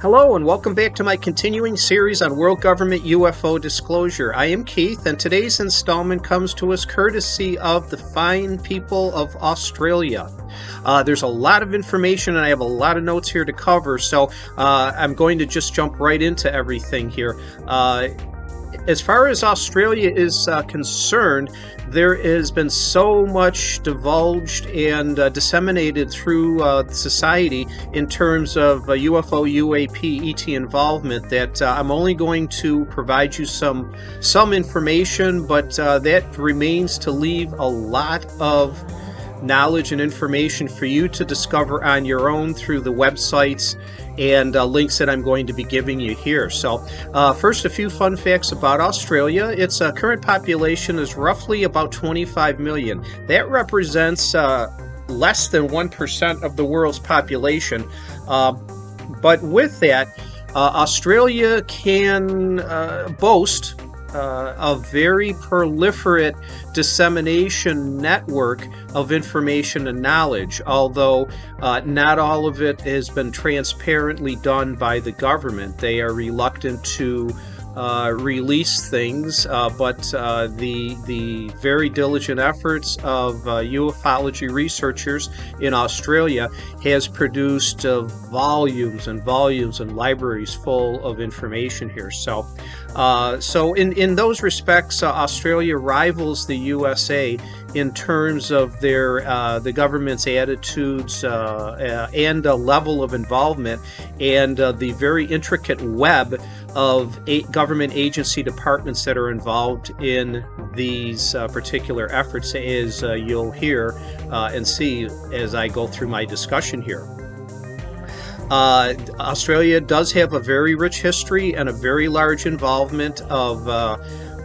Hello and welcome back to my continuing series on world government UFO disclosure. I am Keith, and today's installment comes to us courtesy of the fine people of Australia. There's a lot of information and I have a lot of notes here to cover, so I'm going to just jump right into everything here. As far as Australia is concerned, there has been so much divulged and disseminated through society in terms of UFO, UAP, ET involvement that I'm only going to provide you some information, but that remains to leave a lot of knowledge and information for you to discover on your own through the websites and links that I'm going to be giving you here. So first, a few fun facts about Australia. Its current population is roughly about 25 million. That represents less than 1% of the world's population. But with that, Australia can boast a very proliferate dissemination network of information and knowledge, although not all of it has been transparently done by the government. They are reluctant to release things, but the very diligent efforts of ufology researchers in Australia has produced volumes and volumes and libraries full of information here. So in those respects, Australia rivals the USA in terms of their the government's attitudes and level of involvement, and the very intricate web of government agency departments that are involved in these particular efforts, as you'll hear and see as I go through my discussion here. Australia does have a very rich history and a very large involvement of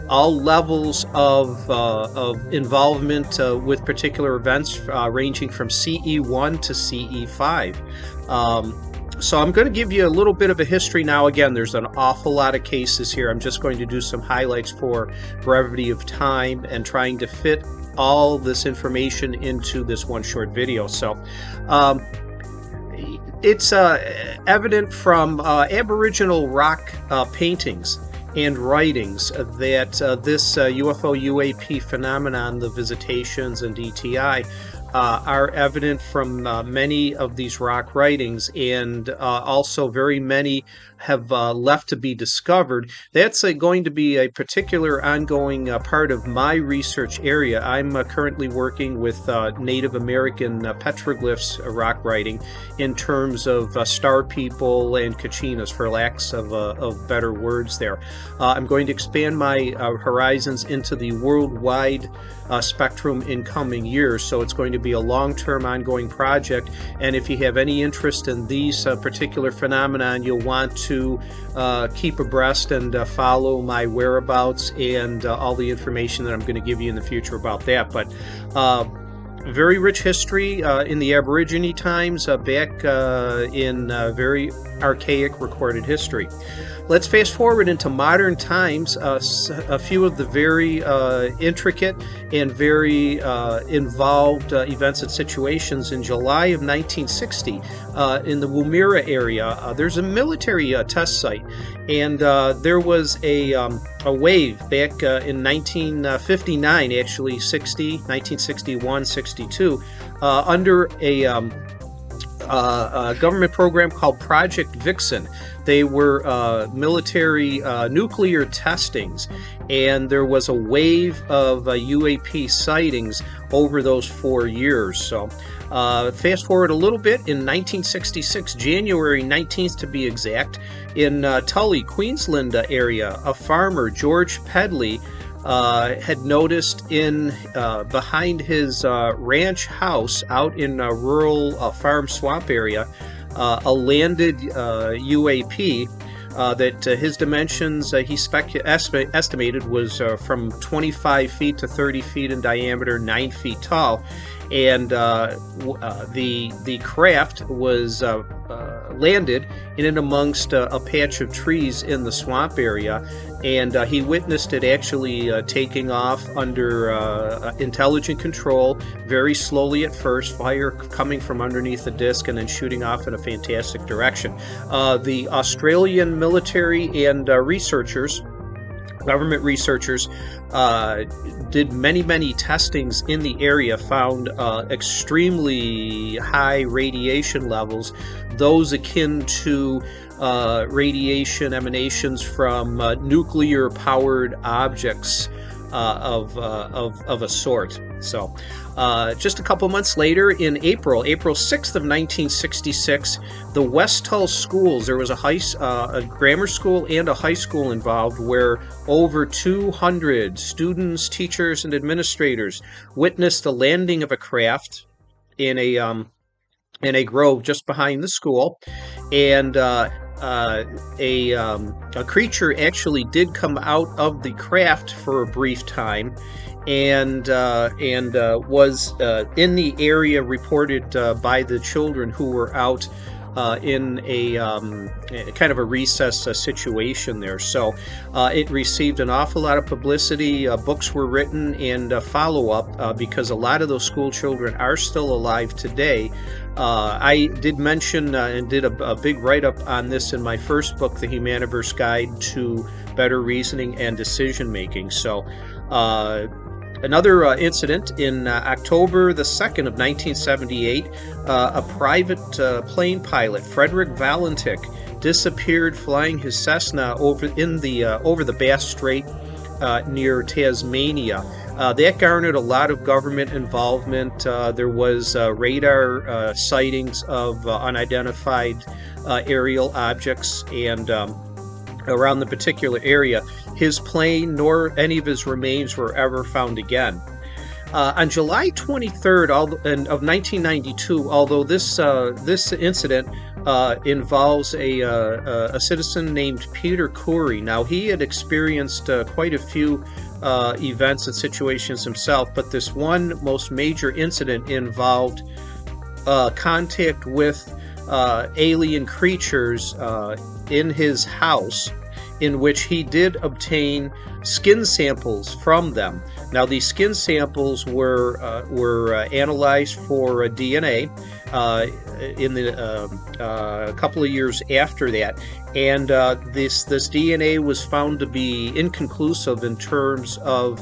all levels of involvement with particular events, ranging from CE1 to CE5. So I'm going to give you a little bit of a history now. Again, there's an awful lot of cases here. I'm just going to do some highlights for brevity of time and trying to fit all this information into this one short video. So it's evident from Aboriginal rock paintings and writings that this UFO UAP phenomenon, the visitations and DTI, are evident from many of these rock writings, and also very many have left to be discovered. That's going to be a particular ongoing part of my research area. I'm currently working with Native American petroglyphs rock writing in terms of star people and kachinas, for lack of better words there. I'm going to expand my horizons into the worldwide spectrum in coming years, so it's going to be a long-term ongoing project, and if you have any interest in these particular phenomena, you'll want to keep abreast and follow my whereabouts and all the information that I'm going to give you in the future about that. But very rich history in the Aborigine times, back in very archaic recorded history. Let's fast forward into modern times. A few of the very intricate and very involved events and situations. In July of 1960, in the Woomera area, there's a military test site, and there was a wave back in 1959, actually 1961, 62, under a government program called Project Vixen. They were military nuclear testings, and there was a wave of UAP sightings over those 4 years. So fast forward a little bit, in 1966, January 19th to be exact, in Tully, Queensland area, a farmer, George Pedley, had noticed in behind his ranch house out in a rural farm swamp area a landed UAP that his dimensions he estimated was from 25 feet to 30 feet in diameter, 9 feet tall. and the craft was landed in and amongst a patch of trees in the swamp area, and he witnessed it actually taking off under intelligent control, very slowly at first, fire coming from underneath the disc and then shooting off in a fantastic direction. The Australian military and government researchers did many testings in the area, found extremely high radiation levels, those akin to radiation emanations from nuclear powered objects of a sort. So just a couple months later, in April 6th of 1966, the West Hull schools, there was a grammar school and a high school involved, where over 200 students, teachers, and administrators witnessed the landing of a craft in a grove just behind the school, and a creature actually did come out of the craft for a brief time, and was in the area, reported by the children who were out in a kind of a recess situation there. So it received an awful lot of publicity. Books were written and follow-up because a lot of those school children are still alive today. I did mention and did a big write-up on this in my first book, The Humaniverse Guide to Better Reasoning and Decision Making. So another incident in October the 2nd of 1978, a private plane pilot, Frederick Valentik, disappeared flying his Cessna over the Bass Strait near Tasmania. That garnered a lot of government involvement. There was radar sightings of unidentified aerial objects, and around the particular area, his plane nor any of his remains were ever found again. On July 23rd of 1992, although this incident involves a citizen named Peter Coury. Now, he had experienced quite a few events and situations himself, but this one most major incident involved contact with alien creatures in his house, in which he did obtain skin samples from them. Now, these skin samples were analyzed for DNA in a couple of years after that, and this DNA was found to be inconclusive in terms of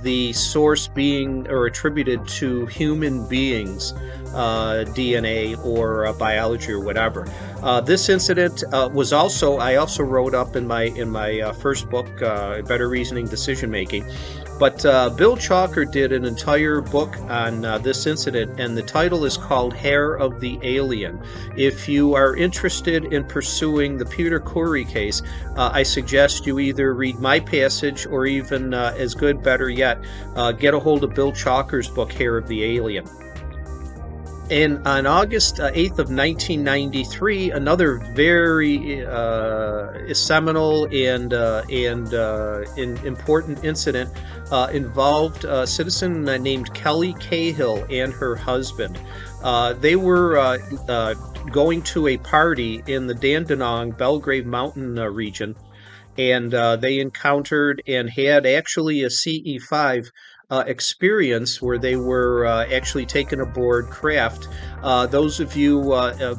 the source being or attributed to human beings, DNA or biology or whatever. This incident was I also wrote up in my first book, Better Reasoning, Decision Making. But Bill Chalker did an entire book on this incident, and the title is called Hair of the Alien. If you are interested in pursuing the Peter Coury case, I suggest you either read my passage, or even as good, better yet, get a hold of Bill Chalker's book, Hair of the Alien. And on August 8th of 1993, another very seminal and important incident involved a citizen named Kelly Cahill and her husband. They were going to a party in the Dandenong Belgrave Mountain region, and they encountered and had actually a CE5 experience where they were actually taken aboard craft. Those of you,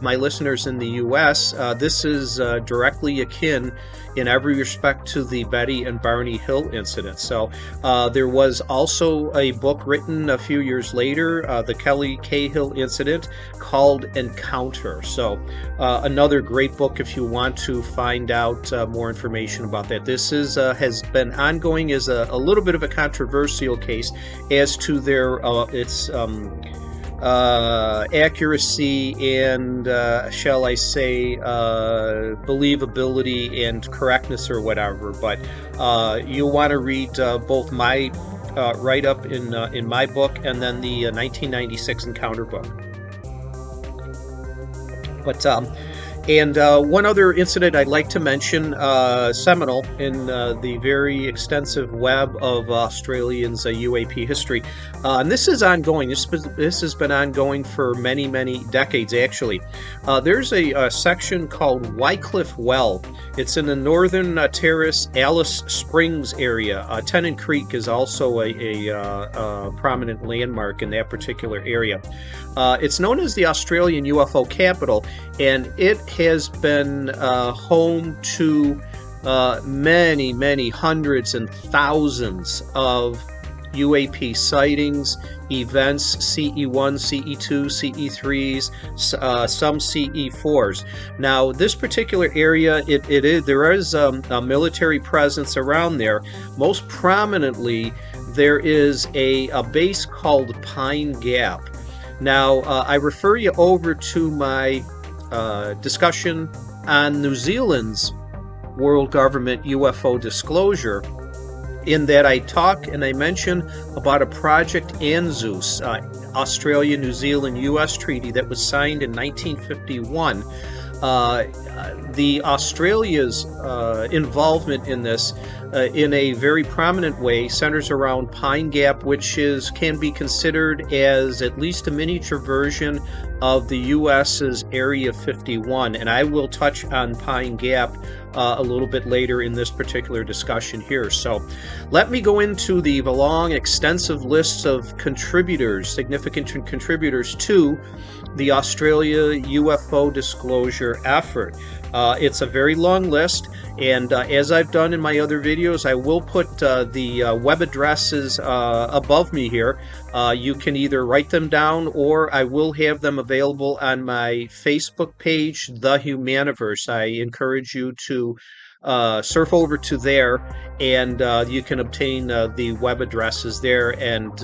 my listeners in the U.S., this is directly akin in every respect to the Betty and Barney Hill incident. So there was also a book written a few years later, the Kelly Cahill incident, called Encounter. So another great book if you want to find out more information about that. This has been ongoing as a little bit of a controversial case as to its accuracy and, shall I say, believability and correctness or whatever. But you'll want to read both my write-up in my book and then the 1996 Encounter book. But And one other incident I'd like to mention, seminal in the very extensive web of Australians' UAP history. And this is ongoing. This has been ongoing for many, many decades, actually. There's a section called Wycliffe Well. It's in the Northern Terrace, Alice Springs area. Tennant Creek is also a prominent landmark in that particular area. It's known as the Australian UFO capital, and it has been home to many, many hundreds and thousands of UAP sightings, events, CE1, CE2, CE3s, some CE4s. Now, this particular area, there is a military presence around there. Most prominently, there is a base called Pine Gap. Now, I refer you over to my discussion on New Zealand's world government UFO disclosure, in that I talk and I mention about a Project ANZUS, Australia, New Zealand, U.S. treaty that was signed in 1951. The Australia's involvement in this in a very prominent way centers around Pine Gap, which can be considered as at least a miniature version of the U.S.'s Area 51, and I will touch on Pine Gap a little bit later in this particular discussion here. So let me go into the long, extensive lists of contributors, significant contributors to the Australia UFO disclosure effort. It's a very long list, and as I've done in my other videos, I will put the web addresses above me here. You can either write them down, or I will have them available on my Facebook page, The Humaniverse. I encourage you to surf over to there, and you can obtain the web addresses there. And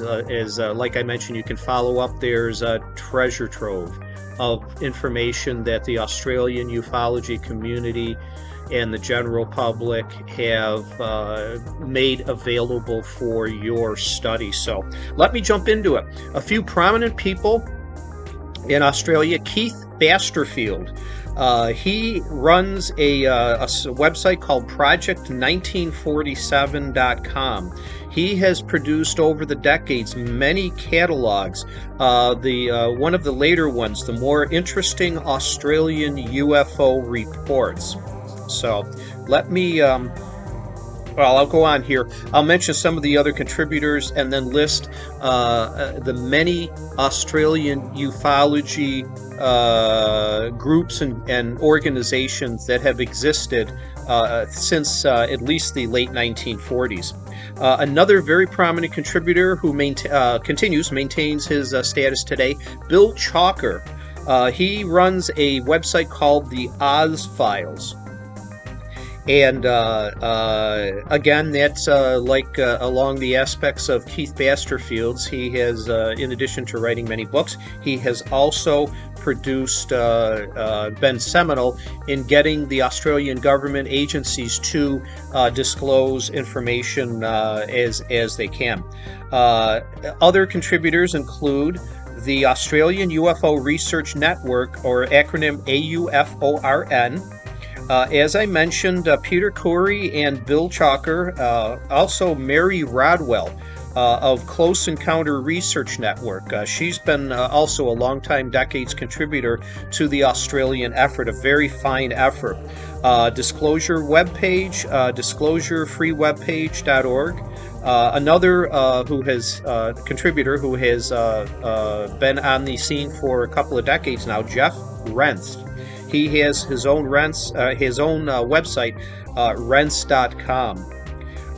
like I mentioned, you can follow up. There's a treasure trove of information that the Australian ufology community and the general public have made available for your study. So let me jump into it. A few prominent people in Australia: Keith Basterfield. He runs a website called project1947.com. He has produced over the decades many catalogs. One of the later ones, the more interesting Australian UFO reports. So let me, I'll go on here. I'll mention some of the other contributors and then list the many Australian ufology groups and organizations that have existed since at least the late 1940s. Another very prominent contributor who maintains his status today, Bill Chalker. He runs a website called the Oz Files. And again, that's along the aspects of Keith Basterfield's. He has, in addition to writing many books, he has also produced, been seminal in getting the Australian government agencies to disclose information as they can. Other contributors include the Australian UFO Research Network, or acronym AUFORN. As I mentioned, Peter Curry and Bill Chalker, also Mary Rodwell of Close Encounter Research Network. She's been also a longtime decades contributor to the Australian effort, a very fine effort. Disclosure webpage, disclosurefreewebpage.org. Another contributor who has been on the scene for a couple of decades now, Jeff Renst. He has his own website, Renst.com.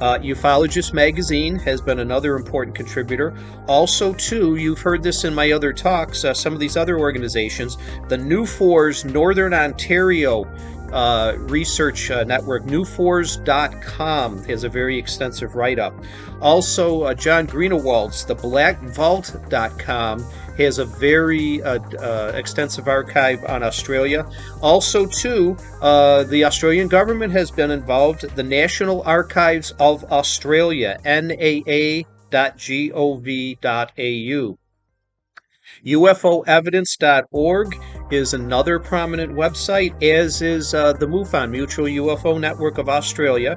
Ufologist Magazine has been another important contributor. Also, too, you've heard this in my other talks, some of these other organizations, the New4's Northern Ontario research network, New4s.com, has a very extensive write-up. Also, John Greenewald's The BlackVault.com has a very extensive archive on Australia. Also, too, the Australian government has been involved. The National Archives of Australia, naa.gov.au. UFOevidence.org is another prominent website, as is the MUFON, Mutual UFO Network of Australia,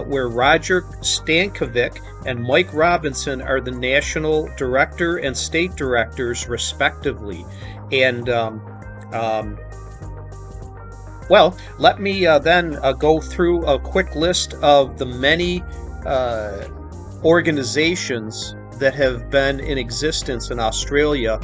where Roger Stankovic and Mike Robinson are the national director and state directors, respectively. And well, let me then go through a quick list of the many organizations that have been in existence in Australia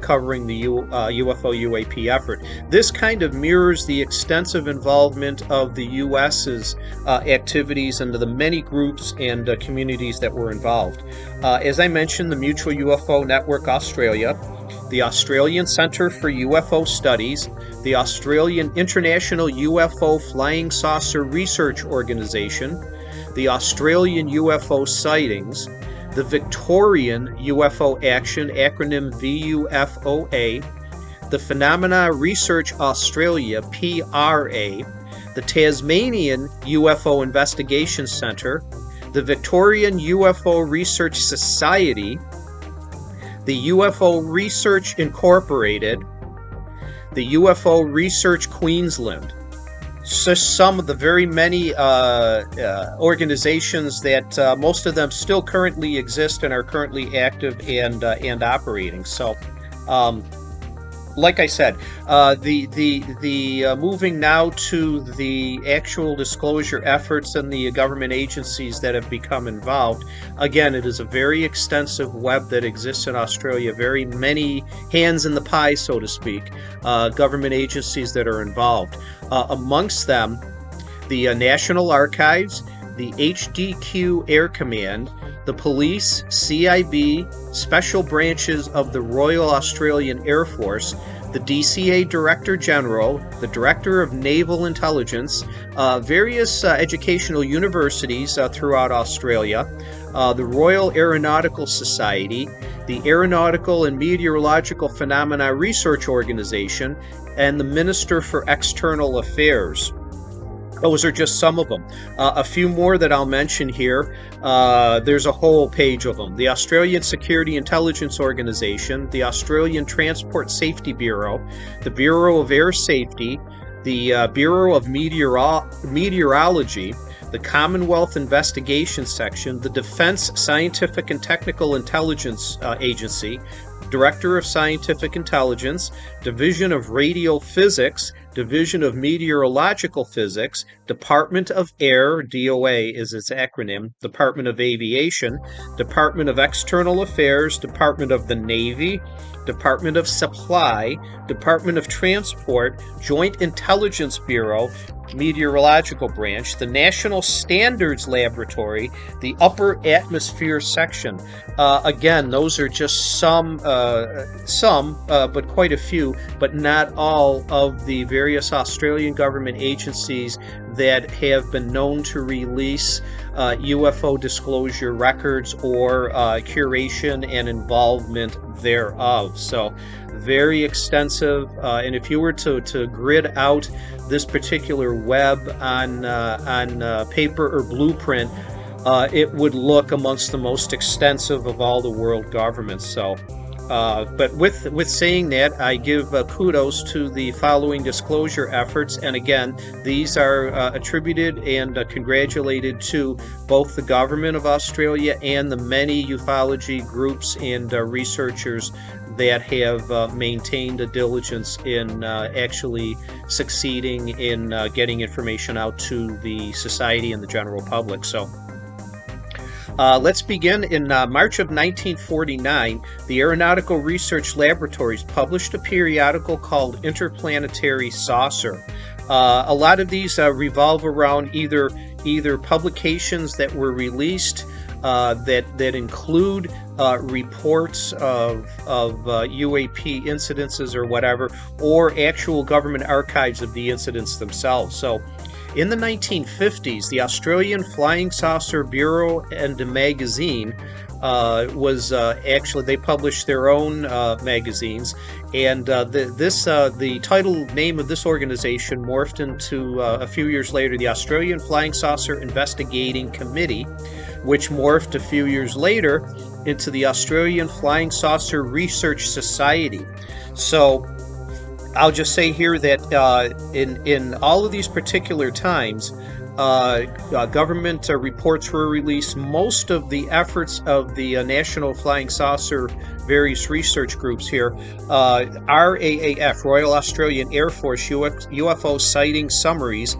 covering the UFO UAP effort. This kind of mirrors the extensive involvement of the U.S.'s activities and the many groups and communities that were involved. As I mentioned, the Mutual UFO Network Australia, the Australian Centre for UFO Studies, the Australian International UFO Flying Saucer Research Organisation, the Australian UFO Sightings, the Victorian UFO Action, acronym VUFOA, the Phenomena Research Australia, PRA, the Tasmanian UFO Investigation Centre, the Victorian UFO Research Society, the UFO Research Incorporated, the UFO Research Queensland. Just some of the very many organizations that most of them still currently exist and are currently active and operating. So, like I said, the moving now to the actual disclosure efforts and the government agencies that have become involved. Again, it is a very extensive web that exists in Australia, very many hands in the pie, so to speak, government agencies that are involved. Amongst them, the National Archives, the HDQ Air Command, the police, CIB, special branches of the Royal Australian Air Force, the DCA Director General, the Director of Naval Intelligence, various educational universities throughout Australia, the Royal Aeronautical Society, the Aeronautical and Meteorological Phenomena Research Organization, and the Minister for External Affairs. Those are just some of them. A few more that I'll mention here. There's a whole page of them. The Australian Security Intelligence Organisation, the Australian Transport Safety Bureau, the Bureau of Air Safety, the Bureau of Meteorology, the Commonwealth Investigation Section, the Defence Scientific and Technical Intelligence Agency, Director of Scientific Intelligence, Division of Radiophysics, Division of Meteorological Physics, Department of Air, DOA is its acronym, Department of Aviation, Department of External Affairs, Department of the Navy, Department of Supply, Department of Transport, Joint Intelligence Bureau, Meteorological Branch, the National Standards Laboratory, the Upper Atmosphere Section. Again, those are just some, but quite a few, but not all of the various Australian government agencies that have been known to release UFO disclosure records or curation and involvement thereof. So very extensive, and if you were to grid out this particular web on paper or blueprint, it would look amongst the most extensive of all the world governments. So, but with saying that, I give kudos to the following disclosure efforts, and again, these are attributed and congratulated to both the government of Australia and the many ufology groups and researchers that have maintained a diligence in actually succeeding in getting information out to the society and the general public. So let's begin. In March of 1949, the Aeronautical Research Laboratories published a periodical called Interplanetary Saucer. A lot of these revolve around either publications that were released that include reports of UAP incidences or whatever, or actual government archives of the incidents themselves. So in the 1950s, the Australian Flying Saucer Bureau and Magazine was actually, they published their own magazines, and the title name of this organization morphed into a few years later the Australian Flying Saucer Investigating Committee, which morphed a few years later into the Australian Flying Saucer Research Society. So I'll just say here that in all of these particular times, government reports were released. Most of the efforts of the National Flying Saucer various research groups here, RAAF, Royal Australian Air Force UFO sighting summaries,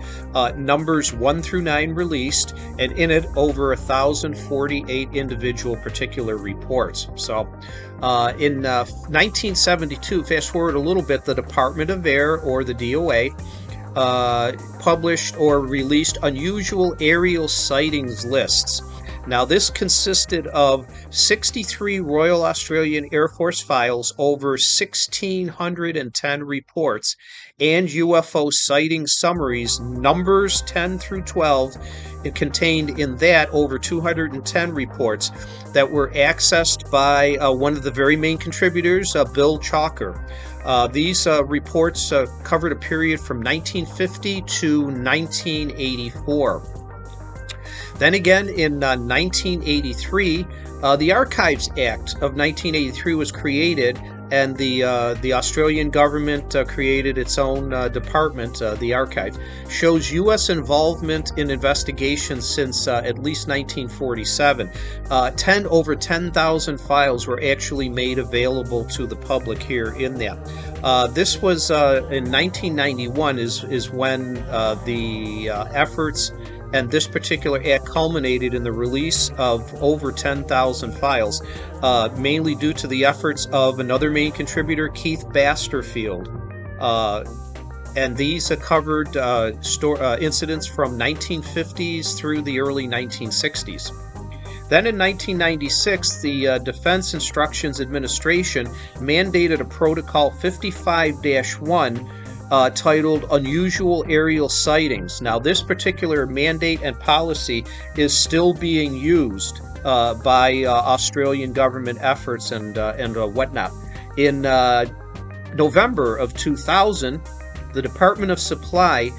numbers 1 through 9 released, and in it over 1,048 individual particular reports. So in 1972, fast forward a little bit, the Department of Air, or the DOA, published or released unusual aerial sightings lists. Now, this consisted of 63 Royal Australian Air Force files, over 1,610 reports, and UFO sighting summaries, numbers 10 through 12, and contained in that over 210 reports that were accessed by one of the very main contributors, Bill Chalker. These reports covered a period from 1950 to 1984. Then again, in 1983, the Archives Act of 1983 was created, and the Australian government created its own department, the Archive. Shows U.S. involvement in investigations since at least 1947. Over 10,000 files were actually made available to the public here in that. This was in 1991 is when the efforts and this particular act culminated in the release of over 10,000 files, mainly due to the efforts of another main contributor, Keith Basterfield. And these covered incidents from 1950s through the early 1960s. Then in 1996, the Defense Instructions Administration mandated a Protocol 55-1 titled Unusual Aerial Sightings. Now, this particular mandate and policy is still being used by Australian government efforts and whatnot. In November of 2000, the Department of Supply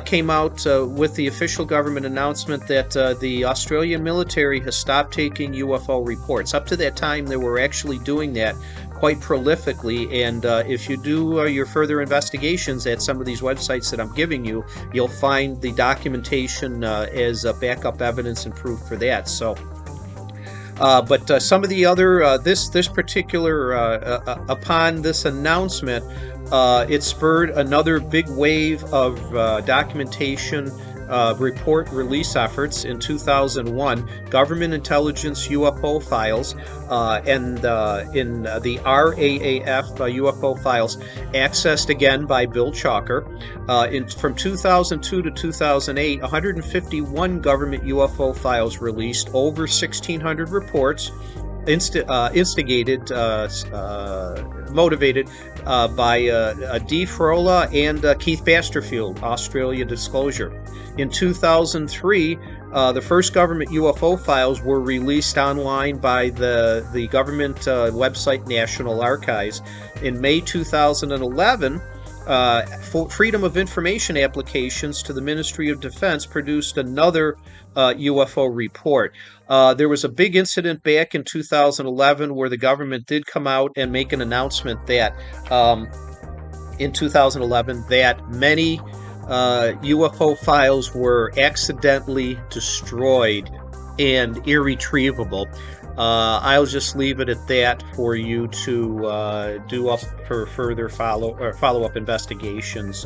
came out with the official government announcement that the Australian military has stopped taking UFO reports. Up to that time, they were actually doing that quite prolifically, and if you do your further investigations at some of these websites that I'm giving you, you'll find the documentation as backup evidence and proof for that. So, but some of the other this particular upon this announcement, it spurred another big wave of documentation. Report release efforts in 2001, government intelligence UFO files, and in the RAAF UFO files, accessed again by Bill Chalker. From 2002 to 2008, 151 government UFO files released, over 1,600 reports, motivated by D. Frola and Keith Basterfield, Australia Disclosure. In 2003, the first government UFO files were released online by the government website National Archives. In May 2011, Freedom of Information applications to the Ministry of Defense produced another UFO report. There was a big incident back in 2011 where the government did come out and make an announcement that in 2011 that many UFO files were accidentally destroyed and irretrievable. I'll just leave it at that for you to do up for further follow-up investigations,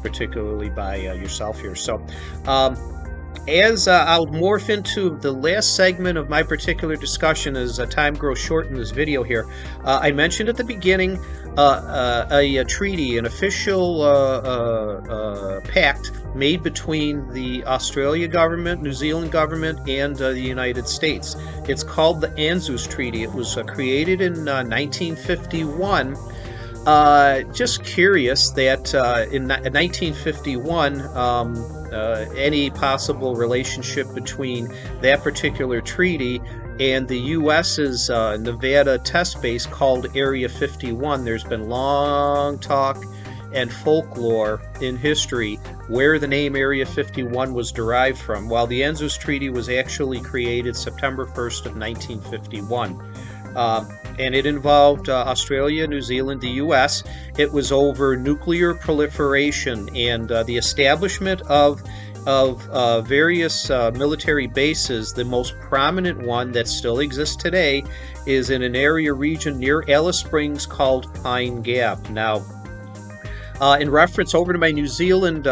particularly by yourself here. So, as I'll morph into the last segment of my particular discussion as time grows short in this video here, I mentioned at the beginning a treaty, an official pact made between the Australia government, New Zealand government, and the United States. It's called the ANZUS Treaty. It was created in 1951. Just curious that in 1951, any possible relationship between that particular treaty and the U.S.'s Nevada test base called Area 51. There's been long talk and folklore in history where the name Area 51 was derived from, while the ANZUS Treaty was actually created September 1st of 1951. and it involved Australia, New Zealand, the U.S. It was over nuclear proliferation and the establishment of various military bases. The most prominent one that still exists today is in an area region near Alice Springs called Pine Gap. Now, in reference over to my New Zealand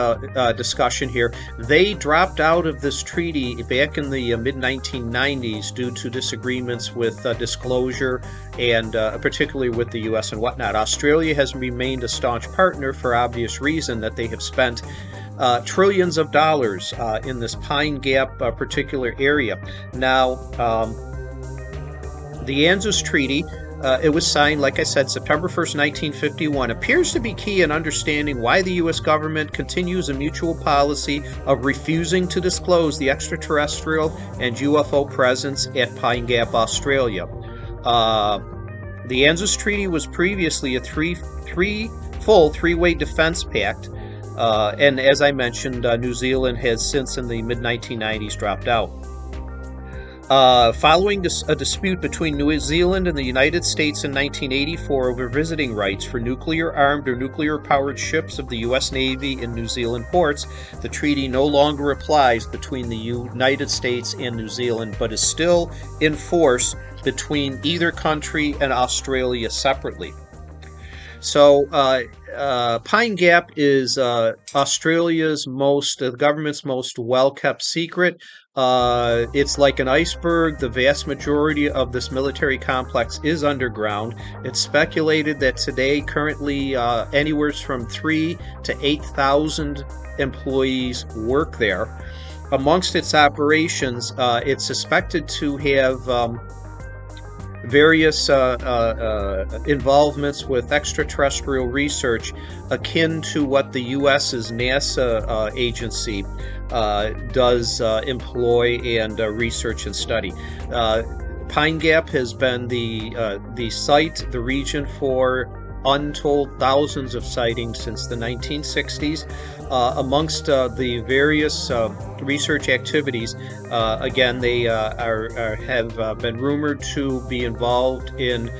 discussion here, they dropped out of this treaty back in the mid 1990s due to disagreements with disclosure and particularly with the U.S. and whatnot. Australia has remained a staunch partner for obvious reason that they have spent trillions of dollars in this Pine Gap particular area. Now, the ANZUS Treaty, it was signed, like I said, September 1st, 1951, appears to be key in understanding why the U.S. government continues a mutual policy of refusing to disclose the extraterrestrial and UFO presence at Pine Gap, Australia. The ANZUS Treaty was previously a full three-way defense pact, and as I mentioned, New Zealand has since in the mid-1990s dropped out. Following a dispute between New Zealand and the United States in 1984 over visiting rights for nuclear-armed or nuclear-powered ships of the U.S. Navy in New Zealand ports, the treaty no longer applies between the United States and New Zealand, but is still in force between either country and Australia separately. So, Pine Gap is Australia's the government's most well-kept secret. It's like an iceberg. The vast majority of this military complex is underground. It's speculated that today, currently, anywhere from 3,000 to 8,000 employees work there. Amongst its operations, it's suspected to have various involvements with extraterrestrial research akin to what the U.S.'s NASA agency does employ and research and study. Pine Gap has been the site, the region for untold thousands of sightings since the 1960s. Amongst the various research activities, again, they have been rumored to be involved in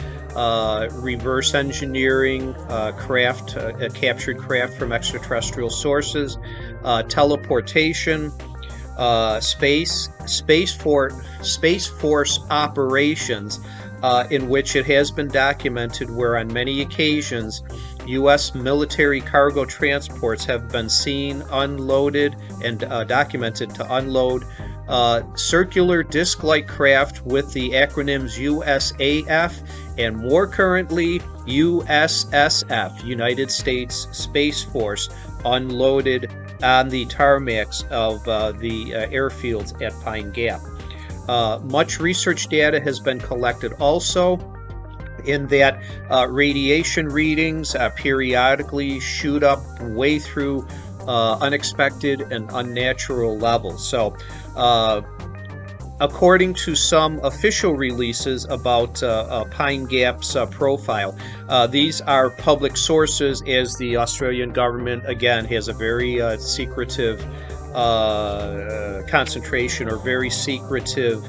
reverse engineering captured craft from extraterrestrial sources, teleportation, Space Force operations, in which it has been documented where on many occasions U.S. military cargo transports have been seen unloaded and documented to unload circular disc-like craft with the acronyms USAF and more currently USSF, United States Space Force, unloaded on the tarmacs of the airfields at Pine Gap. Much research data has been collected also in that radiation readings periodically shoot up way through unexpected and unnatural levels. So, according to some official releases about Pine Gap's profile, these are public sources, as the Australian government, again, has a very secretive concentration or very secretive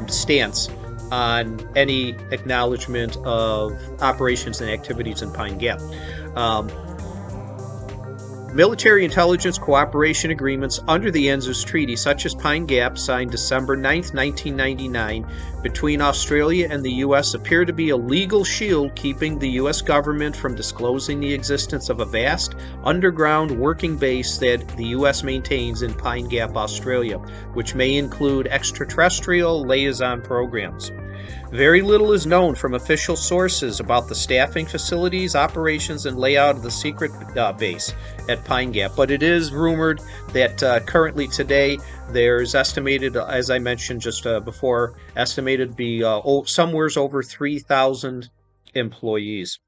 stance on any acknowledgement of operations and activities in Pine Gap. Military intelligence cooperation agreements under the ANZUS Treaty, such as Pine Gap, signed December 9, 1999, between Australia and the U.S., appear to be a legal shield keeping the U.S. government from disclosing the existence of a vast underground working base that the U.S. maintains in Pine Gap, Australia, which may include extraterrestrial liaison programs. Very little is known from official sources about the staffing, facilities, operations, and layout of the secret base at Pine Gap, but it is rumored that currently today there's estimated, as I mentioned just before, estimated to be somewhere over 3,000 employees.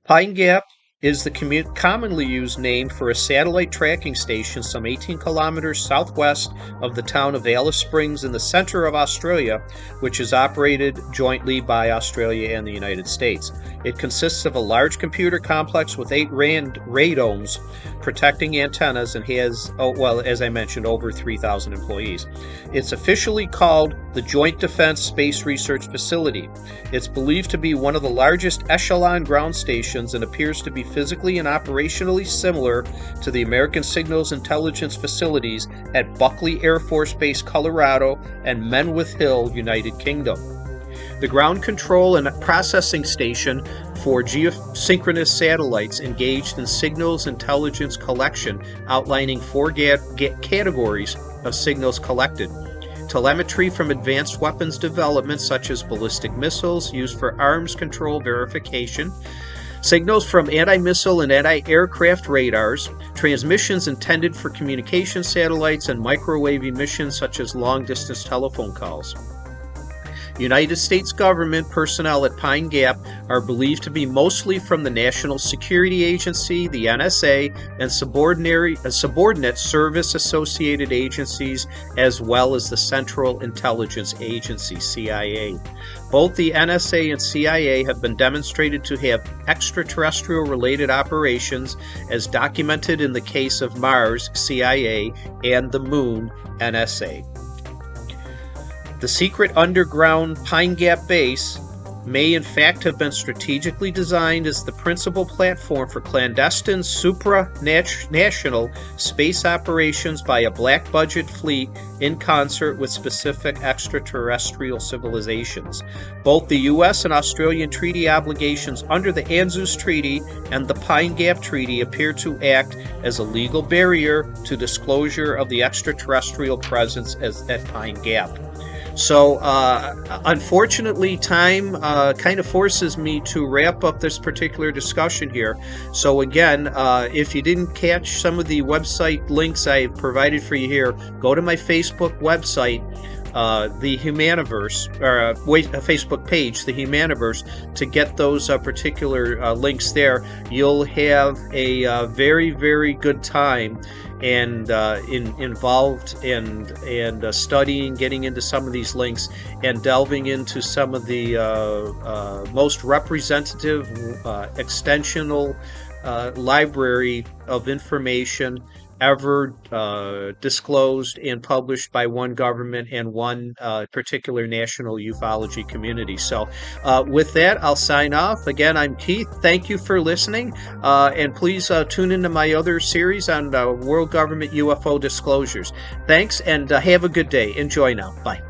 Pine Gap is the commonly used name for a satellite tracking station some 18 kilometers southwest of the town of Alice Springs in the center of Australia, which is operated jointly by Australia and the United States. It consists of a large computer complex with 8 radomes protecting antennas and has, as I mentioned, over 3,000 employees. It's officially called the Joint Defense Space Research Facility. It's believed to be one of the largest echelon ground stations and appears to be physically and operationally similar to the American Signals Intelligence facilities at Buckley Air Force Base, Colorado, and Menwith Hill, United Kingdom. The ground control and processing station for geosynchronous satellites engaged in signals intelligence collection, outlining 4 categories of signals collected. Telemetry from advanced weapons development such as ballistic missiles used for arms control verification, signals from anti-missile and anti-aircraft radars, transmissions intended for communication satellites, and microwave emissions such as long-distance telephone calls. United States government personnel at Pine Gap are believed to be mostly from the National Security Agency, the NSA, and subordinate service-associated agencies, as well as the Central Intelligence Agency, CIA. Both the NSA and CIA have been demonstrated to have extraterrestrial-related operations, as documented in the case of Mars, CIA, and the Moon, NSA. The secret underground Pine Gap base may in fact have been strategically designed as the principal platform for clandestine supranational space operations by a black budget fleet in concert with specific extraterrestrial civilizations. Both the U.S. and Australian treaty obligations under the ANZUS Treaty and the Pine Gap Treaty appear to act as a legal barrier to disclosure of the extraterrestrial presence at Pine Gap. So, unfortunately, time kind of forces me to wrap up this particular discussion here. So, again, if you didn't catch some of the website links I provided for you here, go to my Facebook website, the Humaniverse, or Facebook page, the Humaniverse, to get those particular links there. You'll have a very, very good time and involved and studying, getting into some of these links and delving into some of the most representative extensional library of information ever disclosed and published by one government and one particular national ufology community. So with that, I'll sign off. Again, I'm Keith. Thank you for listening, and please tune into my other series on world government UFO disclosures. Thanks, and have a good day. Enjoy now. Bye.